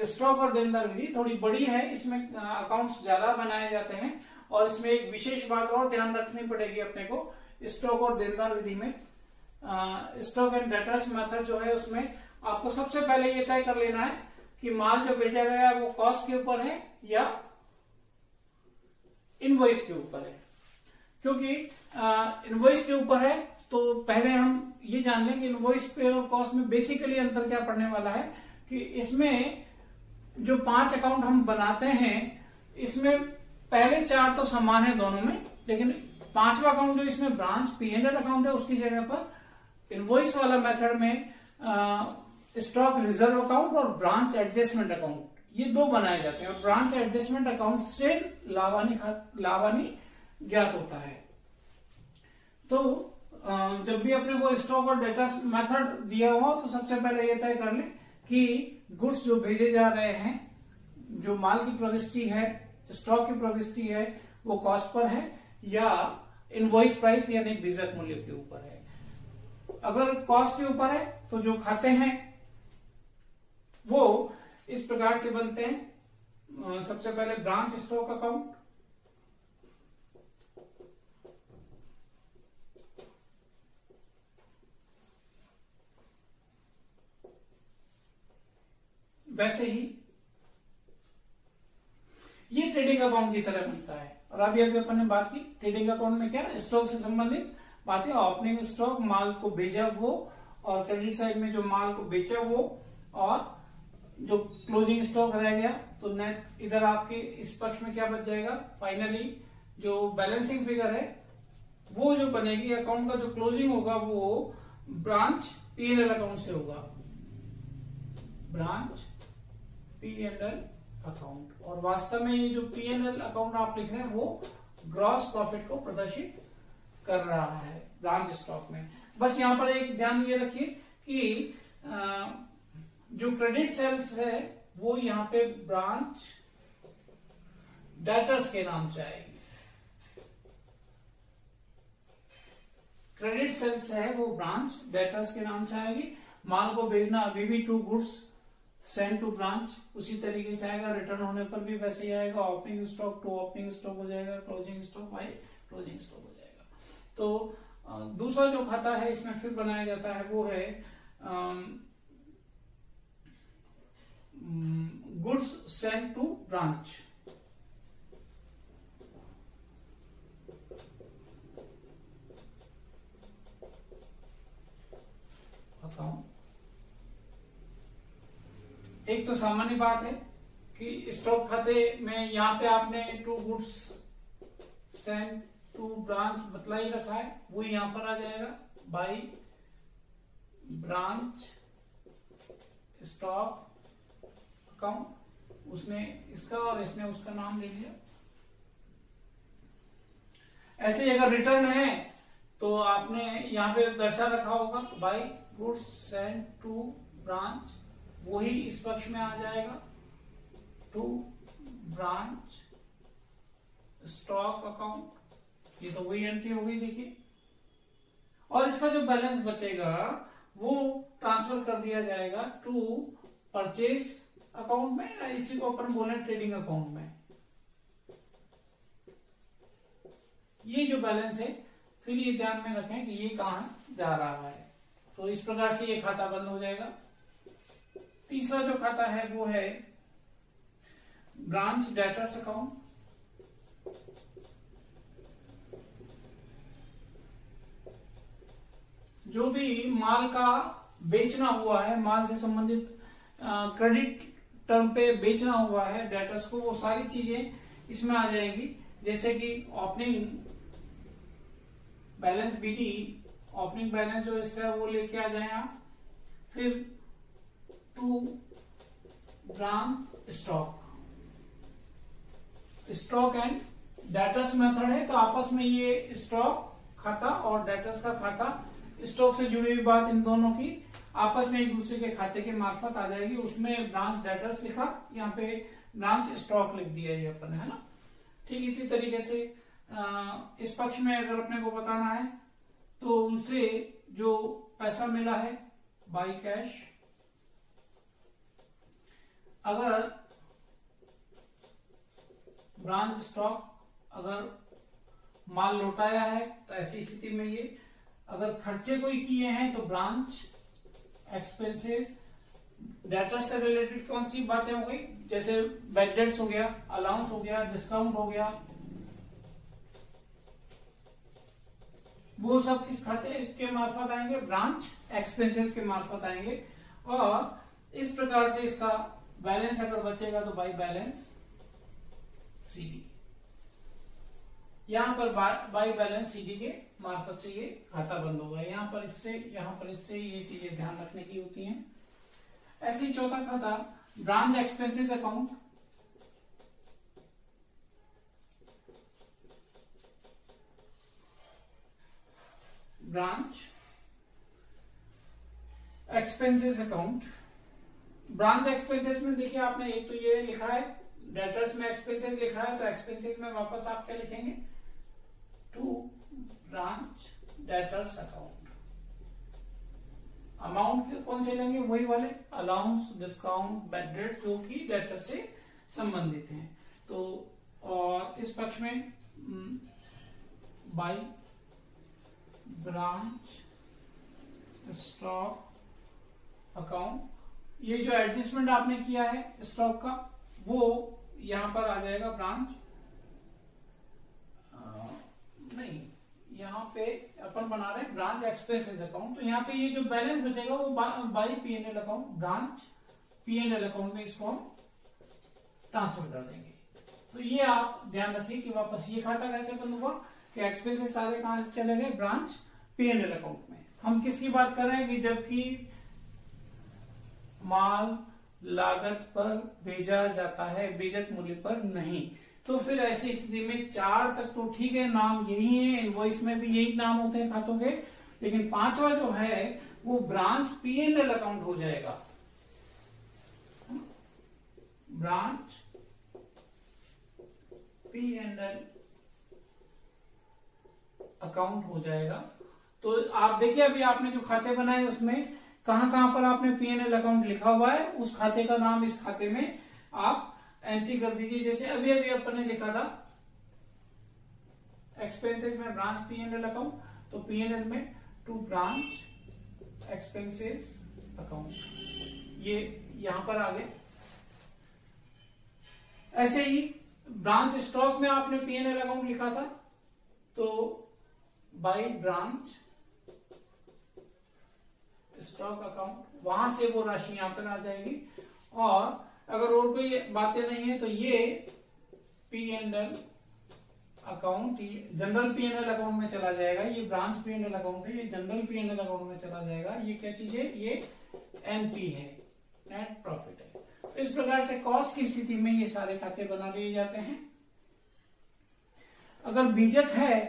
Stock और देनदार विधि थोड़ी बड़ी है, इसमें अकाउंट्स ज्यादा बनाए जाते हैं और इसमें एक विशेष बात और ध्यान रखनी पड़ेगी अपने को। स्टॉक और देनदार विधि में स्टॉक एंड डेटर्स मेथड जो है उसमें आपको सबसे पहले ये तय कर लेना है कि माल जो भेजा गया है वो कॉस्ट के ऊपर है या इनवॉइस के ऊपर है। क्योंकि इनवॉइस के ऊपर है तो पहले हम ये जान लें कि इनवॉइस पे और कॉस्ट में बेसिकली अंतर क्या पड़ने वाला है कि इसमें जो 5 अकाउंट हम बनाते हैं इसमें पहले 4 तो समान है दोनों में, लेकिन 5वां अकाउंट जो इसमें ब्रांच P&L अकाउंट है उसकी जगह पर इनवॉइस वाला मेथड में स्टॉक रिजर्व अकाउंट और ब्रांच एडजस्टमेंट अकाउंट ये 2 बनाए जाते हैं और ब्रांच एडजस्टमेंट अकाउंट से लावानी ज्ञात होता है। तो जब भी अपने को स्टॉक और डेटा मेथड दिया हुआ तो सबसे पहले यह तय कर लें कि गुड्स जो भेजे जा रहे हैं, जो माल की प्रविष्टि है, स्टॉक की प्रविष्टि है, वो कॉस्ट पर है या इनवॉइस प्राइस यानी बीजक मूल्य के ऊपर है। अगर कॉस्ट के ऊपर है तो जो खाते हैं वो इस प्रकार से बनते हैं। सबसे पहले ब्रांच स्टॉक अकाउंट, वैसे ही ये ट्रेडिंग अकाउंट की तरह बनता है। और अभी अपन ने बात की ट्रेडिंग अकाउंट में क्या स्टॉक से संबंधित बातें, ओपनिंग स्टॉक माल को भेजा वो, और क्रेडिट साइड में जो माल को बेचा वो, और जो क्लोजिंग स्टॉक रह गया तो नेट इधर आपके इस पक्ष में क्या बच जाएगा। फाइनली जो बैलेंसिंग फिगर है वो जो बनेगी अकाउंट का जो क्लोजिंग होगा वो ब्रांच P&L अकाउंट से होगा, ब्रांच P&L अकाउंट। और वास्तव में ये जो P&L अकाउंट आप लिख रहे हैं वो ग्रॉस प्रॉफिट को प्रदर्शित कर रहा है ब्रांच स्टॉक में। बस यहां पर एक ध्यान ये रखिए कि जो क्रेडिट सेल्स है वो यहां पे ब्रांच डेटर्स के नाम से आएगी। क्रेडिट सेल्स है वो ब्रांच डेटर्स के नाम से आएगी। माल को भेजना अभी भी to goods send to branch उसी तरीके से आएगा, रिटर्न होने पर भी वैसे ही आएगा। Opening stock to opening stock हो जाएगा, closing stock by closing stock हो जाएगा। तो दूसरा जो खाता है इसमें फिर बनाया जाता है वो है goods send to branch. Account एक तो सामान्य बात है कि स्टॉक खाते में यहां पे आपने to goods send to branch बतला ही रखा है, वो यहां पर आ जाएगा बाई ब्रांच स्टॉक अकाउंट। उसने इसका और इसने उसका नाम ले लिया। ऐसे ही अगर रिटर्न है तो आपने यहां पे दर्शा रखा होगा by goods send to branch, वही इस पक्ष में आ जाएगा टू ब्रांच स्टॉक अकाउंट। ये तो वही एंट्री हो गई देखिए। और इसका जो बैलेंस बचेगा वो ट्रांसफर कर दिया जाएगा टू परचेज अकाउंट में, या इसी को अपन बोले ट्रेडिंग अकाउंट में। ये जो बैलेंस है फिर ये ध्यान में रखें कि ये कहां जा रहा है। तो इस प्रकार से ये खाता बंद हो जाएगा। तीसरा जो खाता है वो है ब्रांच डेटर्स अकाउंट। जो भी माल का बेचना हुआ है, माल से संबंधित क्रेडिट टर्म पे बेचना हुआ है डेटर्स को, वो सारी चीजें इसमें आ जाएगी। जैसे कि opening balance BD, opening balance जो इसका वो लेके आ जाए आप। फिर to branch stock and debtors method है तो आपस में ये स्टॉक खाता और डेटर्स का खाता, स्टॉक से जुड़ी हुई बात इन दोनों की आपस में एक दूसरे के खाते के मार्फत आ जाएगी। उसमें ब्रांच डेटर्स लिखा, यहाँ पे ब्रांच स्टॉक लिख दिया ये अपन है ना। ठीक इसी तरीके से इस पक्ष में अगर अपने को बताना है तो उनसे जो पैसा मिला है बाई कैश, अगर ब्रांच स्टॉक अगर माल लौटाया है तो ऐसी स्थिति में ये, अगर खर्चे कोई किए हैं तो ब्रांच एक्सपेंसेस। डेटर्स से रिलेटेड कौन सी बातें हो गई, जैसे बैड डेट्स हो गया, अलाउंस हो गया, डिस्काउंट हो गया, वो सब किस खाते के मार्फत आएंगे, ब्रांच एक्सपेंसेस के मार्फत आएंगे। और इस प्रकार से इसका बैलेंस अगर बचेगा तो बाई बैलेंस सीडी, यहां पर बाई बैलेंस सीडी के मार्फत से ये खाता बंद होगा। यहां पर इससे ये चीजें ध्यान रखने की होती हैं। ऐसे ही चौथा खाता branch expenses account. Branch expenses account, branch expenses में देखिए आपने एक तो ये लिखा है, डेटर्स में एक्सपेंसेस लिखा है, तो एक्सपेंसेस में वापस आप क्या लिखेंगे, to branch debtors account. Amount कौन से लेंगे, वही वाले अलाउंस, डिस्काउंट, बैड डेट, जो कि डेटर से संबंधित हैं। तो और इस पक्ष में बाई ब्रांच स्टॉक अकाउंट, ये जो एडजस्टमेंट आपने किया है स्टॉक का वो यहां पर आ जाएगा ब्रांच, नहीं यहां पे अपन बना रहे हैं ब्रांच एक्सपेंसेस अकाउंट। तो यहाँ पे ये जो बैलेंस बचेगा वो by PNL account, branch PNL account में इसको हम ट्रांसफर कर देंगे। तो ये आप ध्यान रखिए कि वापस ये खाता कैसे बंद हुआ कि एक्सपेंसेस सारे कहां से चले गए, ब्रांच पीएनएल अकाउंट में। हम किसकी बात कर रहे हैं कि जबकि माल लागत पर भेजा जाता है, बीजक मूल्य पर नहीं। तो फिर ऐसी स्थिति में 4 तक तो ठीक है, नाम यही है, इनवॉइस में भी यही नाम होते हैं खातों के, लेकिन 5वां जो है वो ब्रांच पीएनएल अकाउंट हो जाएगा, ब्रांच पीएनएल अकाउंट हो जाएगा। तो आप देखिए अभी आपने जो खाते बनाए उसमें कहां कहां पर आपने पीएनएल अकाउंट लिखा हुआ है, उस खाते का नाम इस खाते में आप एंट्री कर दीजिए। जैसे अभी अपन ने लिखा था एक्सपेंसेस में ब्रांच पीएनएल अकाउंट, तो पीएनएल में टू ब्रांच एक्सपेंसेस अकाउंट, ये यहां पर आ गए। ऐसे ही ब्रांच स्टॉक में आपने पीएनएल अकाउंट लिखा था, तो बाई ब्रांच स्टॉक अकाउंट, वहां से वो राशि यहां पर आ जाएगी। और अगर और कोई बातें नहीं है तो ये PNL account general PNL account में चला जाएगा। ये ब्रांच पीएनएल अकाउंट है, ये जनरल पीएनएल अकाउंट में चला जाएगा। ये क्या चीज है, ये एनपी है, नेट प्रॉफिट है। इस प्रकार से कॉस्ट की स्थिति में ये सारे खाते बना लिए जाते हैं। अगर बीजक है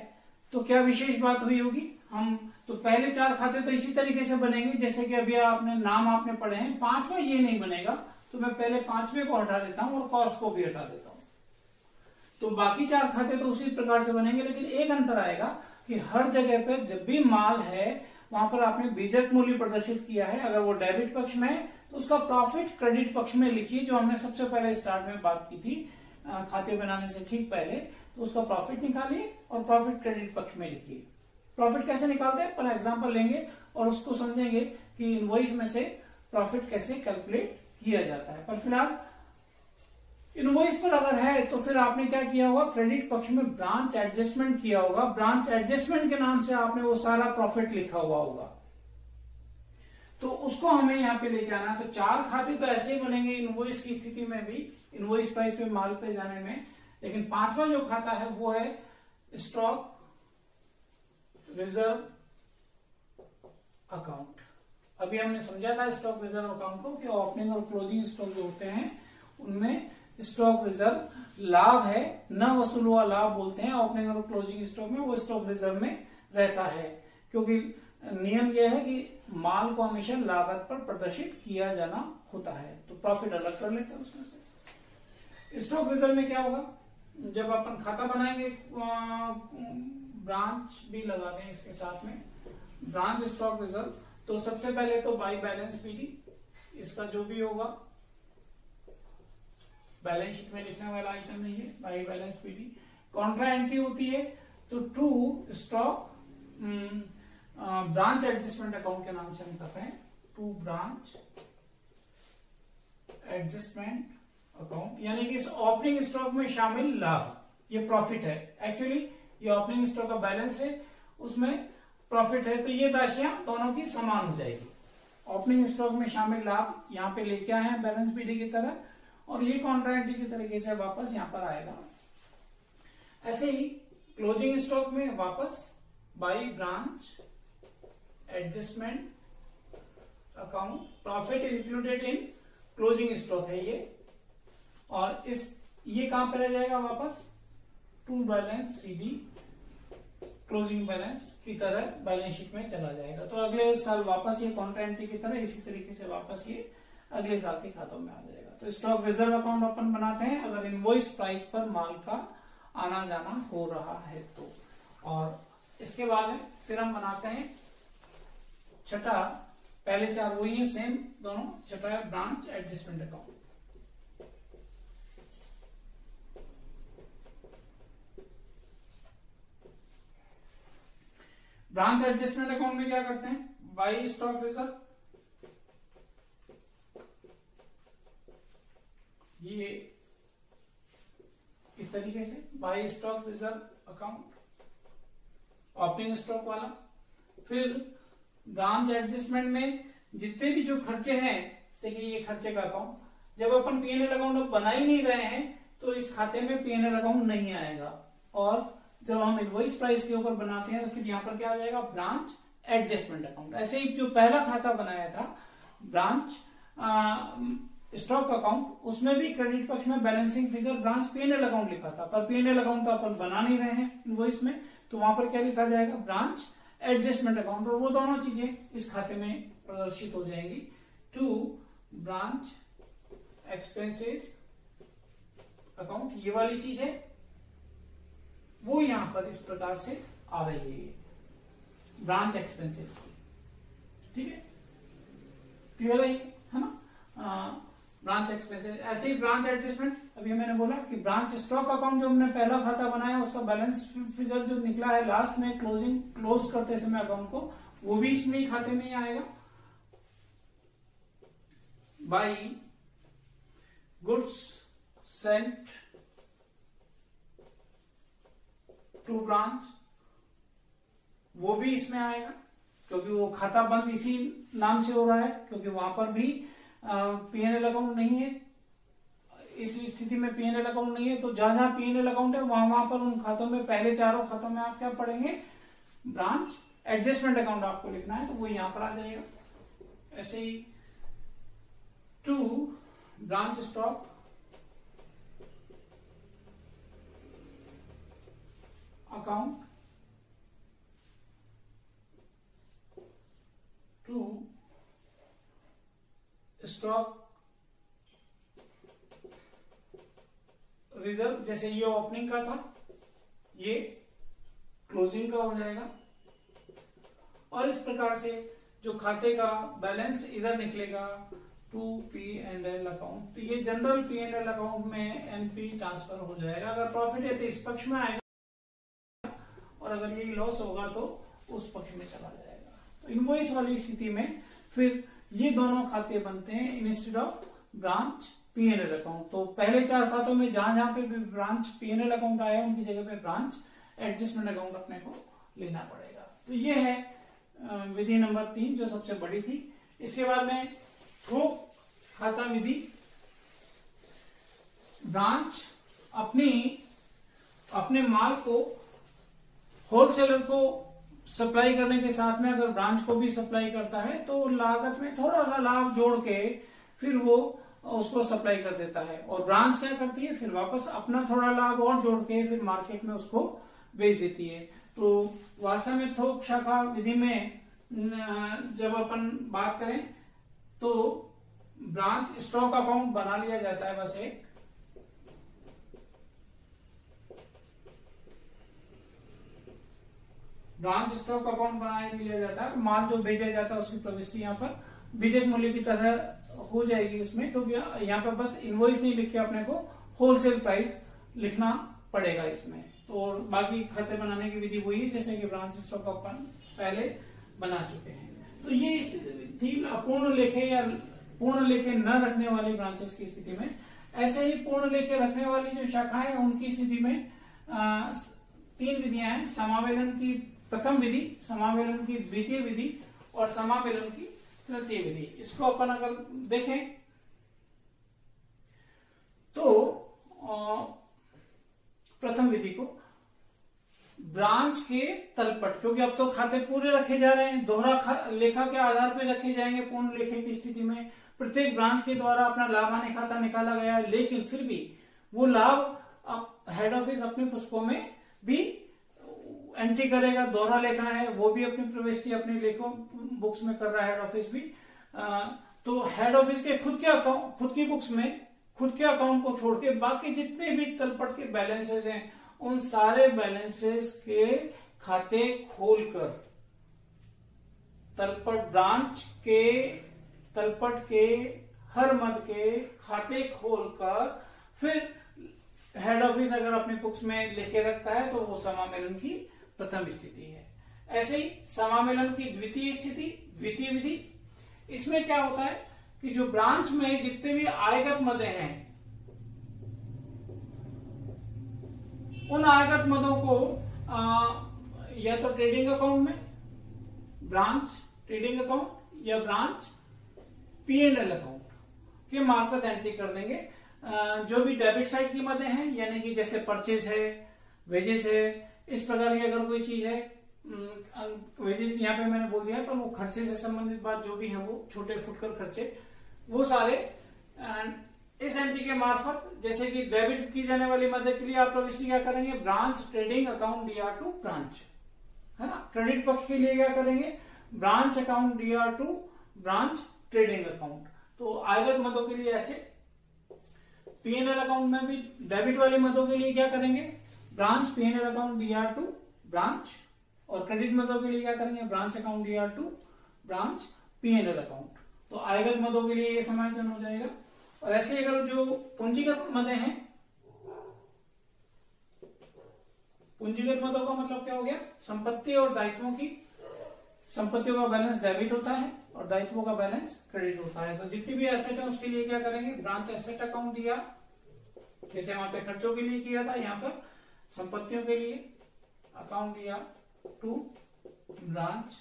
तो क्या विशेष बात हुई होगी, हम तो पहले 4 खाते तो इसी तरीके से बनेंगे जैसे कि अभी आपने नाम आपने पढ़े हैं। 5वां ये नहीं बनेगा, तो मैं पहले 5वें को हटा देता हूं और कॉस्ट को भी हटा देता हूं। तो बाकी 4 खाते तो उसी प्रकार से बनेंगे, लेकिन एक अंतर आएगा कि हर जगह पर जब भी माल है वहां पर आपने बीजक मूल्य प्रदर्शित किया है। अगर वो डेबिट पक्ष में है तो उसका प्रॉफिट क्रेडिट पक्ष में लिखिए, जो हमने सबसे पहले स्टार्ट में बात की थी खाते बनाने से ठीक पहले। तो उसका प्रॉफिट निकालिए और प्रॉफिट क्रेडिट पक्ष में लिखिए। प्रॉफिट कैसे निकालते हैं पर एग्जाम्पल लेंगे और उसको समझेंगे कि इनवॉइस में से प्रॉफिट कैसे कैलकुलेट किया जाता है। पर फिलहाल इनवॉइस पर अगर है तो फिर आपने क्या किया होगा, क्रेडिट पक्ष में ब्रांच एडजस्टमेंट किया होगा। ब्रांच एडजस्टमेंट के नाम से आपने वो सारा प्रॉफिट लिखा हुआ होगा, तो उसको हमें यहाँ पे लेके आना है। तो 4 खाते तो ऐसे ही बनेंगे इनवॉइस की स्थिति में भी, इनवॉइस प्राइस पे माल पे जाने में। लेकिन 5वां जो खाता है वो है स्टॉक रिजर्व अकाउंट। अभी हमने समझा था स्टॉक रिजर्व अकाउंट को कि ओपनिंग और क्लोजिंग स्टॉक जो होते हैं उनमें स्टॉक रिजर्व लाभ है, न वसूल हुआ लाभ बोलते हैं ओपनिंग और क्लोजिंग स्टॉक में, वो स्टॉक रिजर्व में रहता है। क्योंकि नियम यह है कि माल को हमेशा लागत पर प्रदर्शित किया जाना होता है। तो प्रॉफिट अलग कर लेते हैं उसमें से। स्टॉक रिजर्व में क्या होगा, जब अपन खाता बनाएंगे, ब्रांच भी लगा दें इसके साथ में, ब्रांच स्टॉक रिजर्व, तो सबसे पहले तो बाई बैलेंस पीडी, इसका जो भी होगा बैलेंस शीट में लिखने वाला आइटम नहीं है, by balance PD. Contra entry होती है तो to stock branch adjustment account के नाम से हम कर रहे हैं, टू ब्रांच एडजस्टमेंट अकाउंट, यानी कि इस ओपनिंग स्टॉक में शामिल लाभ, ये प्रॉफिट है। एक्चुअली ये ओपनिंग स्टॉक का बैलेंस है, उसमें प्रॉफिट है, तो ये राशियां दोनों की समान हो जाएगी। ओपनिंग स्टॉक में शामिल लाभ यहाँ पे लेके आए हैं बैलेंस पीडी की तरह, और ये कॉन्ट्रा एंट्री की तरीके से वापस यहाँ पर आएगा। ऐसे ही क्लोजिंग स्टॉक में वापस by branch adjustment account, profit included in closing stock है ये, और ये कहां पर रह जाएगा वापस, to balance CD closing balance की तरह बैलेंस शीट में चला जाएगा। तो अगले साल वापस ये कॉन्ट्रा एंट्री की तरह इसी तरीके से वापस ये अगले साल के खातों में आ जाएगा। तो स्टॉक रिजर्व अकाउंट अपन बनाते हैं अगर इनवॉइस प्राइस पर माल का आना जाना हो रहा है तो। और इसके बाद में फिर हम बनाते हैं छठा, पहले चार वही है सेम दोनों, छठा है branch adjustment account. Branch adjustment account में क्या करते हैं, बाई स्टॉक रिजर्व, ये इस तरीके से by stock reserve account opening stock वाला। फिर ब्रांच एडजस्टमेंट में जितने भी जो खर्चे हैं, देखिए ये खर्चे का अकाउंट, जब अपन पीएनएल अकाउंट बना ही नहीं रहे हैं तो इस खाते में पीएनएल अकाउंट नहीं आएगा, और जब हम इनवॉइस प्राइस के ऊपर बनाते हैं तो फिर यहाँ पर क्या आ जाएगा, ब्रांच एडजस्टमेंट अकाउंट। ऐसे ही जो पहला खाता बनाया था ब्रांच स्टॉक अकाउंट, उसमें भी क्रेडिट पक्ष में balancing figure branch PNL account लिखा था, पर पीएनएल अकाउंट तो अपन बना नहीं रहे हैं इनवॉइस में, तो वहां पर क्या लिखा जाएगा, ब्रांच एडजस्टमेंट अकाउंट, और वो दोनों चीजें इस खाते में प्रदर्शित हो जाएंगी। टू ब्रांच एक्सपेंसेस अकाउंट, ये वाली चीज है वो यहां पर इस प्रकार से आ रही है, ब्रांच एक्सपेंसेस की, ठीक है, क्लियर है ना। ब्रांच एक्सपेंसेस, ऐसे ही ब्रांच एडजस्टमेंट, अभी मैंने बोला कि ब्रांच स्टॉक अकाउंट जो हमने पहला खाता बनाया उसका बैलेंस फिगर जो निकला है लास्ट में क्लोज करते समय अकाउंट को, वो भी इसमें ही खाते में ही आएगा। By goods sent to branch, वो भी इसमें आएगा, क्योंकि वो खाता बंद इसी नाम से हो रहा है, क्योंकि वहां पर भी पीएनएल अकाउंट नहीं है। इस स्थिति में पीएनएल अकाउंट नहीं है तो जहां जहां पीएनएल अकाउंट है वहां पर उन खातों में, पहले चारों खातों में आप क्या पढ़ेंगे, ब्रांच एडजस्टमेंट अकाउंट आपको लिखना है, तो वो यहां पर आ जाएगा। ऐसे ही to branch stock account, to stock reserve, जैसे ये ओपनिंग का था ये क्लोजिंग का हो जाएगा, और इस प्रकार से जो खाते का बैलेंस इधर निकलेगा टू पी&एल अकाउंट, तो ये जनरल पी&एल अकाउंट में एनपी ट्रांसफर हो जाएगा। अगर प्रॉफिट है तो इस पक्ष में आएगा, और अगर ये लॉस होगा तो उस पक्ष में चला जाएगा। तो इनवॉइस वाली स्थिति में फिर ये दोनों खाते बनते हैं instead of branch PNL account. तो पहले चार खातों में जहां जहां पे भी ब्रांच पीएनएल अकाउंट आया उनकी जगह पे ब्रांच एडजस्टमेंट अकाउंट अपने को लेना पड़ेगा। तो ये है विधि नंबर 3 जो सबसे बड़ी थी। इसके बाद में थोक खाता विधि, ब्रांच अपने माल को होलसेलर को सप्लाई करने के साथ में अगर ब्रांच को भी सप्लाई करता है तो लागत में थोड़ा सा लाभ जोड़ के फिर वो उसको सप्लाई कर देता है, और ब्रांच क्या करती है फिर वापस अपना थोड़ा लाभ और जोड़ के फिर मार्केट में उसको बेच देती है। तो वास्तव में थोक शाखा विधि में जब अपन बात करें तो ब्रांच स्टॉक अकाउंट बना लिया जाता है, बस एक ब्रांच स्टॉक अकाउंट बना लिया जाता है। माल जो बेचा जाता है उसकी प्रविष्टि यहाँ पर बीजक मूल्य की तरह हो जाएगी उसमें, क्योंकि यहाँ पर बस इनवॉइस नहीं लिखे, अपने को होलसेल प्राइस लिखना पड़ेगा इसमें। तो बाकी खाते बनाने की विधि वही है जैसे कि ब्रांच स्टॉक अपन पहले बना चुके हैं। तो ये स्थिति थी अपूर्ण लेखे या पूर्ण लेखे न रखने वाली ब्रांचेस की स्थिति में। ऐसे ही पूर्ण लेखे रखने वाली जो शाखाएं हैं उनकी स्थिति में 3 विधियां हैं। समावेलन की प्रथम विधि, समावेलन की द्वितीय विधि और समावेलन की तृतीय विधि। इसको अपन अगर देखें तो प्रथम विधि को ब्रांच के तलपट, क्योंकि अब तो खाते पूरे रखे जा रहे हैं, दोहरा लेखा के आधार पर रखे जाएंगे पूर्ण लेखे की स्थिति में। प्रत्येक ब्रांच के द्वारा अपना लाभ हानि खाता निकाला गया है, लेकिन फिर भी वो लाभ हेड ऑफिस अपनी पुस्तकों में भी एंट्री करेगा। दोहरा लेखा है वो भी अपनी प्रविष्टि अपने लेखों बुक्स में कर रहा है हेड ऑफिस भी। तो हेड ऑफिस के खुद की बुक्स में खुद के अकाउंट को छोड़ के बाकी जितने भी तलपट के बैलेंसेस हैं उन सारे बैलेंसेस के खाते खोलकर तलपट ब्रांच के तलपट के हर मद के खाते खोलकर फिर हेड ऑफिस अगर अपने बुक्स में लिखे रखता है तो वो समामेलन की प्रथम स्थिति है। ऐसे ही समामेलन की द्वितीय स्थिति, द्वितीय विधि, इसमें क्या होता है कि जो ब्रांच में जितने भी आयगत मदें हैं उन आयगत मदों को या तो ट्रेडिंग अकाउंट में, ब्रांच ट्रेडिंग अकाउंट या ब्रांच P&L अकाउंट के मार्फत एंट्री कर देंगे। जो भी डेबिट साइड की मदें हैं यानी कि जैसे परचेज है, वेजेस है, इस प्रकार की अगर कोई चीज है, वेजेस यहाँ पे मैंने बोल दिया, पर वो खर्चे से संबंधित बात जो भी है वो छोटे फुटकर खर्चे, वो सारे इस एंट्री के मार्फत, जैसे कि डेबिट की जाने वाली मदद के लिए आप प्रविष्टि क्या करेंगे, branch trading account DR2 branch, है ना। क्रेडिट पक्ष के लिए क्या करेंगे, branch account DR2 branch trading account. तो आयगत मदों के लिए ऐसे, P&L अकाउंट में भी डेबिट वाली मदों के लिए क्या करेंगे, branch P&L account DR2 branch, और क्रेडिट मदों के लिए क्या करेंगे, branch account DR2 branch P&L account. तो आयगत मदों के लिए ये समायोजन हो जाएगा। और ऐसे अगर जो पूंजीगत मदें हैं, पूंजीगत मदों का मतलब क्या हो गया, संपत्ति और दायित्वों की, संपत्तियों का बैलेंस डेबिट होता है और दायित्वों का बैलेंस क्रेडिट होता है। तो जितनी भी एसेट है उसके लिए क्या करेंगे, ब्रांच एसेट अकाउंट दिया, जैसे वहां पे खर्चों के लिए किया था, यहाँ पर संपत्तियों के लिए अकाउंट दिया टू ब्रांच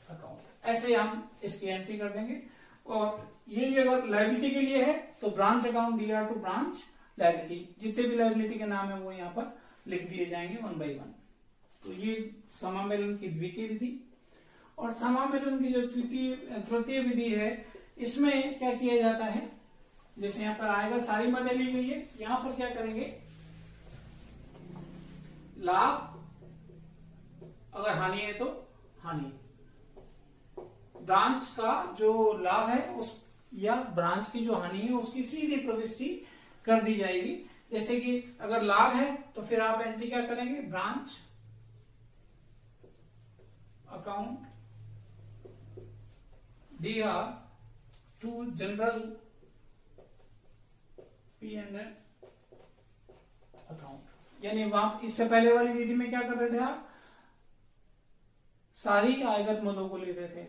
अकाउंट। ऐसे हम इसकी एंट्री कर देंगे। और ये अगर लायबिलिटी के लिए है तो branch account DR2 branch liability, जितने भी लायबिलिटी के नाम है वो यहाँ पर लिख दिए जाएंगे 1 by 1। तो ये समामेलन की द्वितीय विधि। और समामेलन की जो तृतीय विधि है, इसमें क्या किया जाता है, जैसे यहाँ पर आएगा सारी मदें ली गई है, यहाँ पर क्या करेंगे, लाभ अगर हानि है तो हानि, ब्रांच का जो लाभ है उस या ब्रांच की जो हानि है उसकी सीधी प्रविष्टि कर दी जाएगी। जैसे कि अगर लाभ है तो फिर आप एंट्री क्या करेंगे, branch account DR2 general P&L account. यानी वहां इससे पहले वाली विधि में क्या कर रहे थे आप, सारी आयगत मदों को ले रहे थे,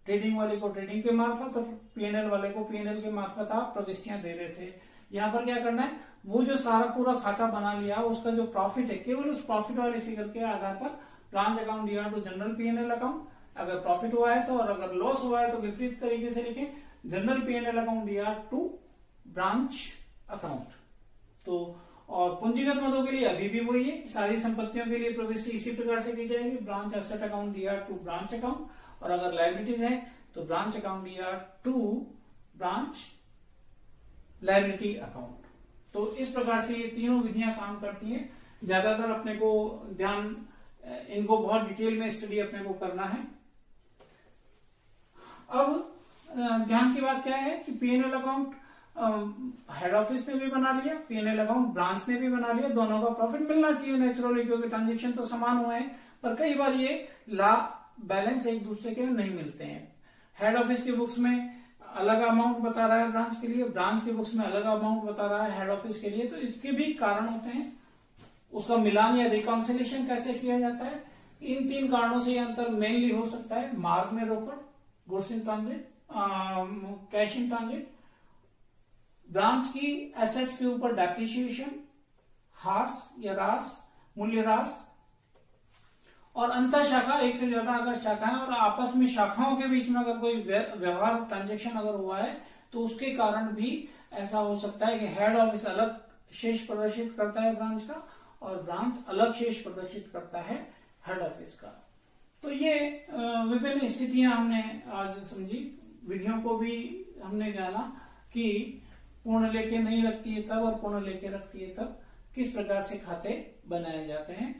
ट्रेडिंग वाले को ट्रेडिंग के मार्फत और P&L वाले को P&L के मार्फत आप प्रविष्टियां दे रहे थे। यहाँ पर क्या करना है, वो जो सारा पूरा खाता बना लिया उसका जो प्रॉफिट है, केवल उस प्रॉफिट वाले फिगर के आधार पर branch account DR2 general P&L account, अगर प्रॉफिट हुआ है तो, और अगर लॉस हुआ है तो विपरीत तरीके से लिखें, general P&L account DR2 branch account. तो और पूंजीगत मदों के लिए अभी भी वही है, सारी संपत्तियों के लिए प्रविष्टि इसी प्रकार से की जाएगी, branch asset account DR2 branch account, और अगर लायबिलिटीज है तो branch account DR2 branch liability account. तो इस प्रकार से ये तीनों विधियां काम करती हैं। ज्यादातर अपने को ध्यान, इनको बहुत डिटेल में स्टडी अपने को करना है। अब ध्यान की बात क्या है कि P&L अकाउंट हेड ऑफिस ने भी बना लिया, P&L अकाउंट ब्रांच ने भी बना लिया, दोनों का प्रॉफिट मिलना चाहिए नेचुरली, क्योंकि ट्रांजेक्शन तो समान हुए हैं, पर कई बार ये लाभ बैलेंस एक दूसरे के नहीं मिलते हैं। हेड ऑफिस की बुक्स में अलग अमाउंट बता रहा है ब्रांच के लिए, ब्रांच की बुक्स में अलग अमाउंट बता रहा है हेड ऑफिस के लिए, तो इसके भी कारण होते हैं। उसका मिलान या रिकॉन्सिलेशन कैसे किया जाता है, इन 3 कारणों से यह अंतर मेनली हो सकता है। मार्ग में रोकड़, goods in transit, cash in transit, branch की एसेट्स के ऊपर डेप्रिसिएशन, हास या रास, मूल्य रास, और अंतर शाखा, एक से ज्यादा अगर शाखाएं और आपस में शाखाओं के बीच में अगर कोई व्यवहार ट्रांजेक्शन अगर हुआ है तो उसके कारण भी ऐसा हो सकता है कि हेड ऑफिस अलग शेष प्रदर्शित करता है ब्रांच का, और ब्रांच अलग शेष प्रदर्शित करता है हेड ऑफिस का। तो ये विभिन्न स्थितियां हमने आज समझी, विधियों को भी हमने जाना कि पूर्ण लेखे नहीं रखती है तब और पूर्ण लेखे रखती है तब किस प्रकार से खाते बनाए जाते हैं,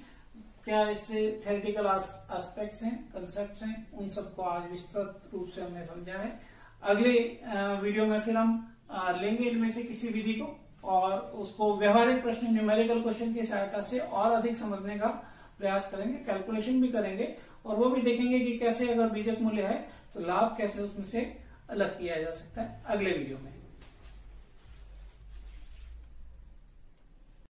क्या इससे थ्योरेटिकल एस्पेक्ट्स हैं, कंसेप्ट्स हैं, उन सबको आज विस्तृत रूप से हमने समझा है। अगले वीडियो में फिर हम लेंगे इनमें से किसी विधि को और उसको व्यवहारिक प्रश्न, न्यूमेरिकल क्वेश्चन की सहायता से और अधिक समझने का प्रयास करेंगे, कैलकुलेशन भी करेंगे और वो भी देखेंगे कि कैसे अगर बीजक मूल्य है तो लाभ कैसे उसमें से अलग किया जा सकता है अगले वीडियो में।